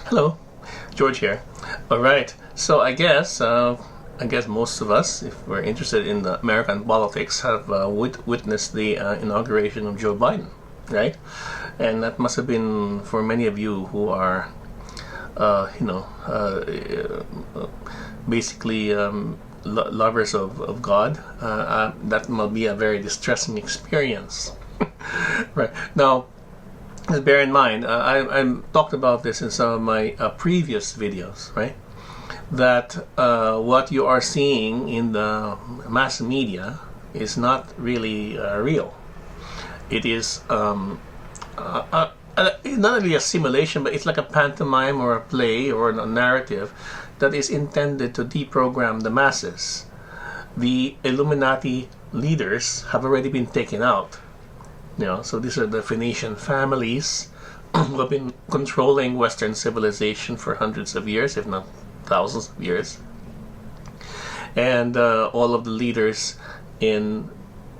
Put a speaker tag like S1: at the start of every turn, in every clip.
S1: Hello, George here. All right. So I guess most of us, if we're interested in the American politics, have witnessed the inauguration of Joe Biden, right? And that must have been for many of you who are, uh, you know, uh, basically lovers of God. That must be a very distressing experience, right? Now, just bear in mind, I talked about this in some of my previous videos, right? That what you are seeing in the mass media is not really real. It is not only a simulation, but it's like a pantomime or a play or a narrative that is intended to deprogram the masses. The Illuminati leaders have already been taken out. So these are the Phoenician families who have been controlling Western civilization for hundreds of years, if not thousands of years. And all of the leaders in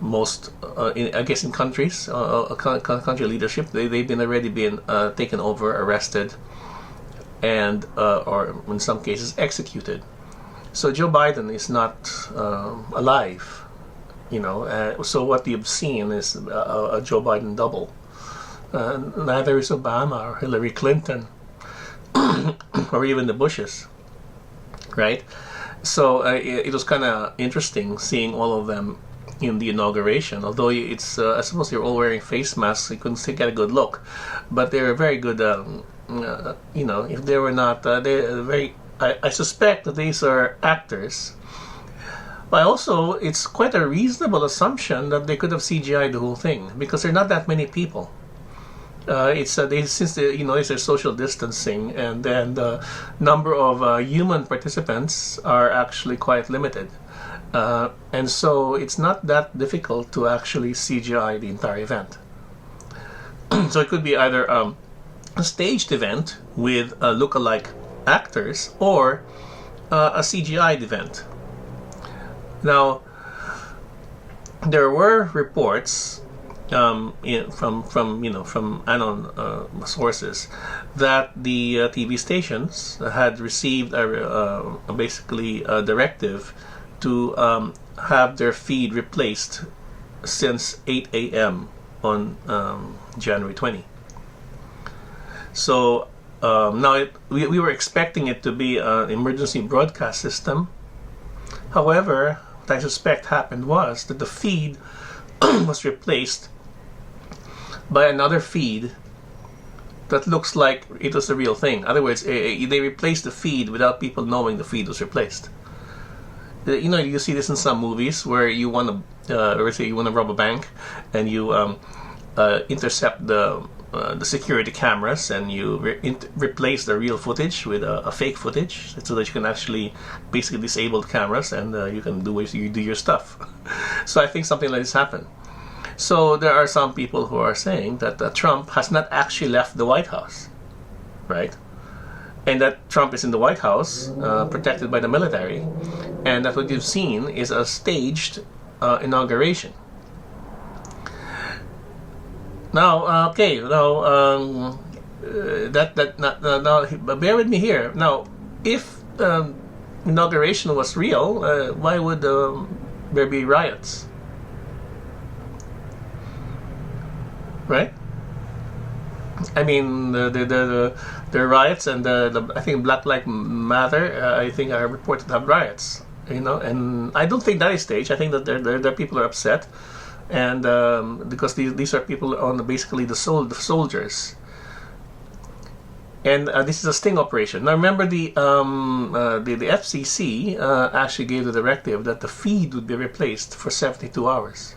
S1: most, I guess, in countries, country leadership, they've been already been taken over, arrested, and or in some cases executed. So Joe Biden is not alive. So what you've seen is a Joe Biden double. Neither is Obama or Hillary Clinton or even the Bushes, right? So it was kind of interesting seeing all of them in the inauguration. Although I suppose they're all wearing face masks, you couldn't get a good look, but they were very good. If they were not, they're very. I suspect that these are actors. But also, it's quite a reasonable assumption that they could have CGI'd the whole thing because there are not that many people. Since it's a social distancing, and then the number of human participants are actually quite limited, and so it's not that difficult to actually CGI the entire event. So it could be either a staged event with look-alike actors or a CGI'd event. Now, there were reports from anon sources that the TV stations had received basically a directive to have their feed replaced since 8 a.m. on January 20. So now we were expecting it to be an emergency broadcast system. However, what I suspect happened was that the feed was replaced by another feed that looks like it was the real thing. In other words, they replaced the feed without people knowing the feed was replaced. You see this in some movies where you want to rob a bank, and you intercept the security cameras, and you replace the real footage with a fake footage, so that you can actually basically disable the cameras, and you can do your stuff. So I think something like this happened. So there are some people who are saying that Trump has not actually left the White House, right? And that Trump is in the White House, protected by the military, and that what you've seen is a staged inauguration. Now, okay. Now, now, bear with me here. Now, if inauguration was real, why would there be riots? Right? I mean, the riots and I think Black Lives Matter. I think are reported to have riots. And I don't think that is staged. I think that there people are upset. And because these are people on basically the soldiers, and this is a sting operation. Now remember the FCC actually gave the directive that the feed would be replaced for 72 hours.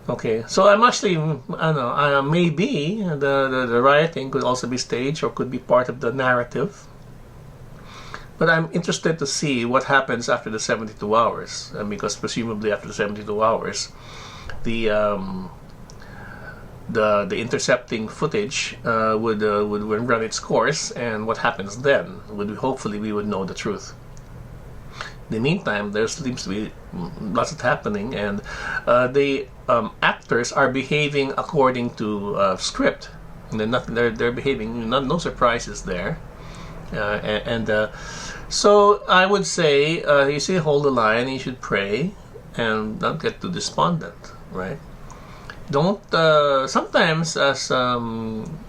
S1: Okay, so I'm actually I don't know. Maybe the rioting could also be staged or could be part of the narrative. But I'm interested to see what happens after the 72 hours, because presumably after the 72 hours, the intercepting footage would run its course, and what happens then hopefully we would know the truth. In the meantime, there seems to be lots of happening, and the actors are behaving according to script. And they're nothing. They're behaving. No surprises there. So I would say, you say hold the line. You should pray and not get too despondent, right? Don't. Sometimes, as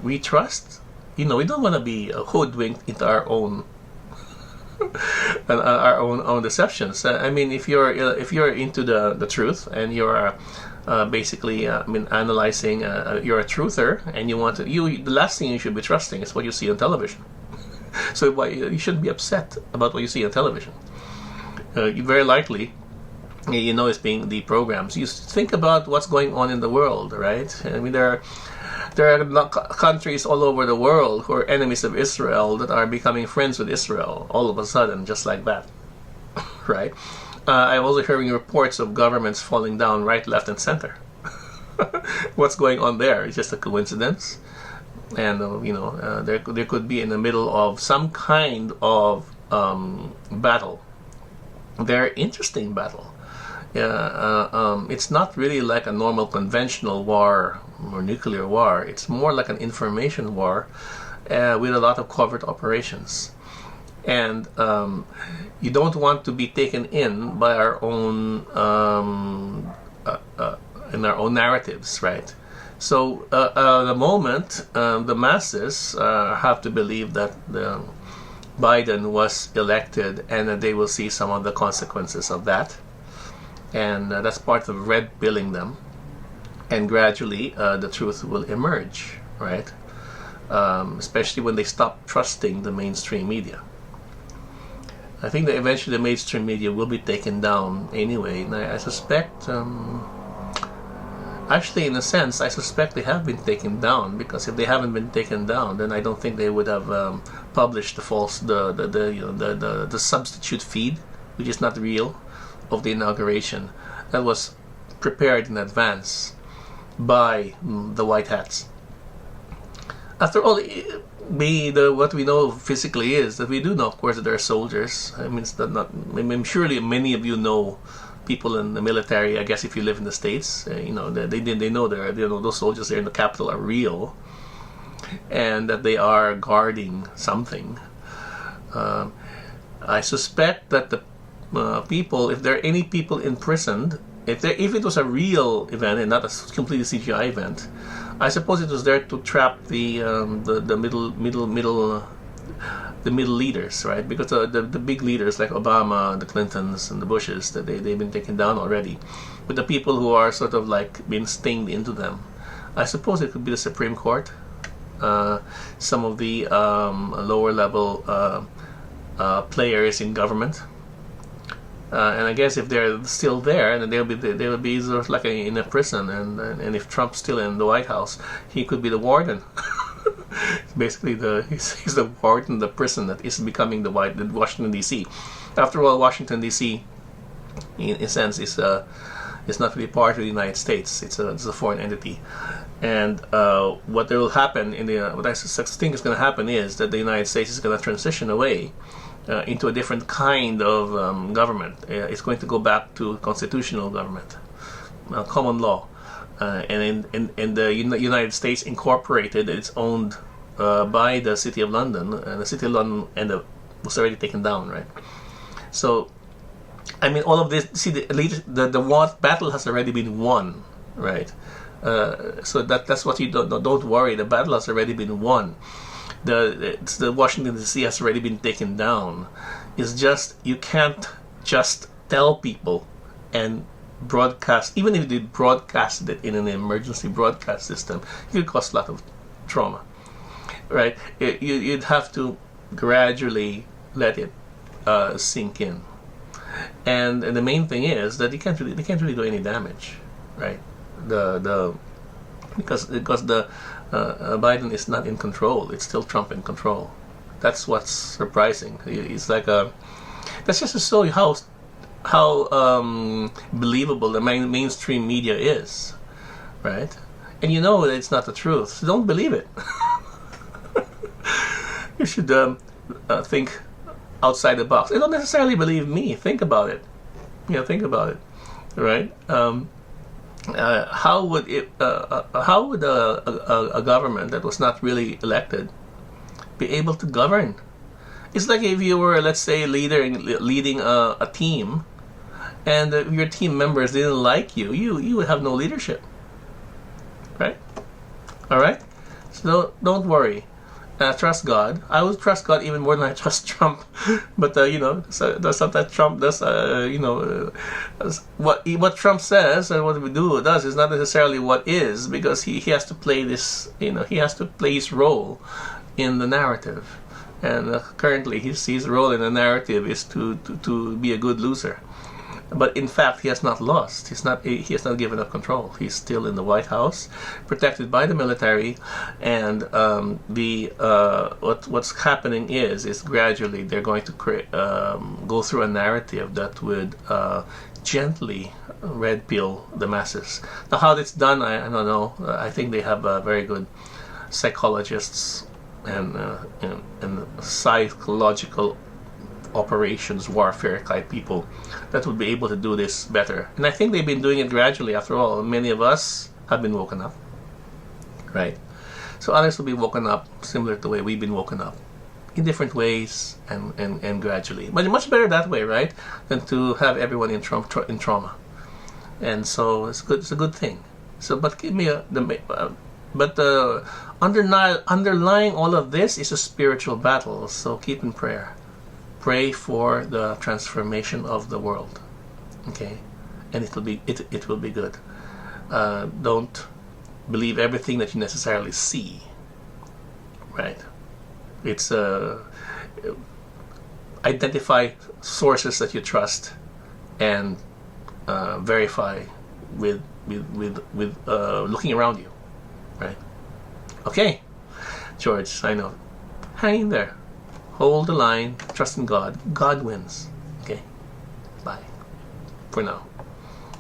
S1: we trust, we don't want to be hoodwinked into our own our own deceptions. I mean, if you're into the truth and you're basically analyzing, you're a truther, and you want to, the last thing you should be trusting is what you see on television. So you shouldn't be upset about what you see on television. You very likely, it's being deprogrammed. You think about what's going on in the world, right? I mean, there are countries all over the world who are enemies of Israel that are becoming friends with Israel all of a sudden, just like that, right? I'm also hearing reports of governments falling down right, left, and center. What's going on there? It's just a coincidence, and there could be in the middle of some kind of battle, very interesting battle. It's not really like a normal conventional war or nuclear war. It's more like an information war with a lot of covert operations. And you don't want to be taken in by our own in our own narratives, right? So the moment the masses have to believe that Biden was elected, and that they will see some of the consequences of that. And that's part of red pilling them, and gradually the truth will emerge, right? Especially when they stop trusting the mainstream media. I think that eventually the mainstream media will be taken down anyway, and I suspect, actually in a sense, I suspect they have been taken down, because if they haven't been taken down, then I don't think they would have published the substitute feed, which is not real, of the inauguration that was prepared in advance by the White Hats. After all, what we know physically is that we do know, of course, that there are soldiers. I mean, surely many of you know people in the military. I guess if you live in the States, they know those soldiers there in the Capitol are real, and that they are guarding something. I suspect that the people, if there are any people imprisoned, if it was a real event and not a completely CGI event, I suppose it was there to trap the middle leaders, right? Because the big leaders like Obama, the Clintons, and the Bushes, that they've been taken down already. But the people who are sort of like being stinged into them, I suppose it could be the Supreme Court, some of the lower level players in government. And I guess if they're still there, then they'll be sort of like in a prison, and if Trump's still in the White House, he could be the warden. Basically, he's the warden of the prison that is becoming the Washington D.C. After all, Washington D.C. in a sense is not really part of the United States. It's a foreign entity, and what will happen what I think is going to happen is that the United States is going to transition away into a different kind of government. It's going to go back to constitutional government, common law, and the United States Incorporated. It's owned by the City of London, and the City of London was already taken down, right? So, I mean, all of this. See, the battle has already been won, right? So that's what you don't worry. The battle has already been won. The Washington D.C. has already been taken down. It's just you can't just tell people and broadcast. Even if they broadcast it in an emergency broadcast system, it would cause a lot of trauma, right? You'd have to gradually let it sink in, and the main thing is that they can't really do any damage, right? Because Biden is not in control. It's still Trump in control. That's what's surprising. It's like that's just to show you how believable the mainstream media is, right? And you know that it's not the truth, so don't believe it. You should think outside the box. And don't necessarily believe me. Think about it. Think about it, right? how would a government that was not really elected be able to govern? It's like if you were, let's say, leading a team, and your team members didn't like you, you would have no leadership, right? All right. So don't worry. Trust God. I would trust God even more than I trust Trump. But sometimes Trump does. What Trump says and what we does is not necessarily what is, because he has to play this. He has to play his role in the narrative, and currently his role in the narrative is to be a good loser. But in fact, he has not lost. He has not given up control. He's still in the White House, protected by the military, and what's happening is gradually they're going to go through a narrative that would gently red pill the masses. Now, how it's done, I don't know. I think they have very good psychologists and psychological operations warfare type people that would be able to do this better. And I think they've been doing it gradually. After all, many of us have been woken up, right? So others will be woken up similar to the way we've been woken up, in different ways and gradually. But it's much better that way, right, than to have everyone in trauma. And so it's good. It's a good thing. So, but give me underlying all of this is a spiritual battle. So keep in prayer. Pray for the transformation of the world, okay, and it will be good. Don't believe everything that you necessarily see, right? It's identify sources that you trust and verify with looking around you, right? Okay, George, I know, hang in there. Hold the line, trust in God. God wins. Okay? Bye. For now.